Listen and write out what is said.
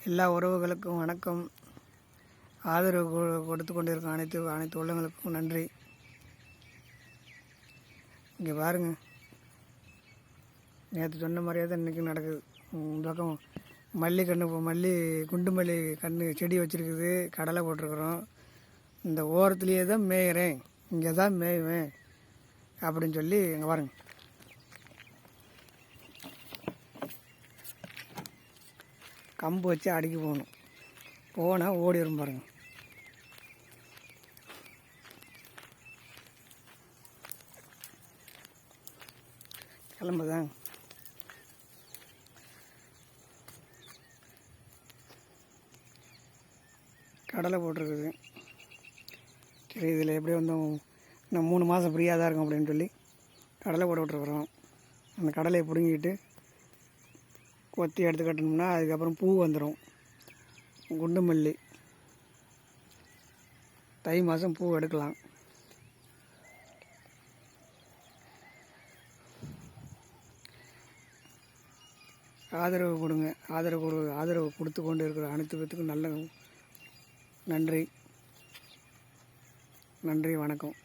எல்லா உறவுகளுக்கும் வணக்கம். ஆதரவு கொடுத்து கொண்டிருக்கும் அனைத்து உள்ளங்களுக்கும் நன்றி. இங்கே பாருங்க, நேற்று சொன்ன மாதிரியே தான் இன்றைக்கி நடக்குது. இந்த பக்கம் மல்லி குண்டு மல்லி கன்று செடி வச்சுருக்குது, கடலை போட்டிருக்குறோம். இந்த ஓரத்துலேயே தான் மேய்கிறேன், இங்கே தான் மேய்வேன் அப்படின்னு சொல்லி இங்கே பாருங்க, கம்பு வச்சு அடிக்க போனால் ஓடி வரும் பாருங்க. கிளம்புதான் கடலை போட்டிருக்குது. சரி, இதில் எப்படி வந்தோம், இன்னும் 3 மாதம் ஃப்ரீயாக தான் இருக்கும் அப்படின்னு சொல்லி கடலை போட்டு விட்ருக்குறோம். அந்த கடலையை பிடுங்கிட்டு கொத்தி எடுத்து கட்டணும்னா அதுக்கப்புறம் பூ வந்துடும். குண்டு மல்லி தை மாதம் பூ எடுக்கலாம். ஆதரவு கொடுங்க. ஆதரவு கொடுத்து கொண்டு இருக்கிற அனைத்து பேத்துக்கும் நல்ல நன்றி. வணக்கம்.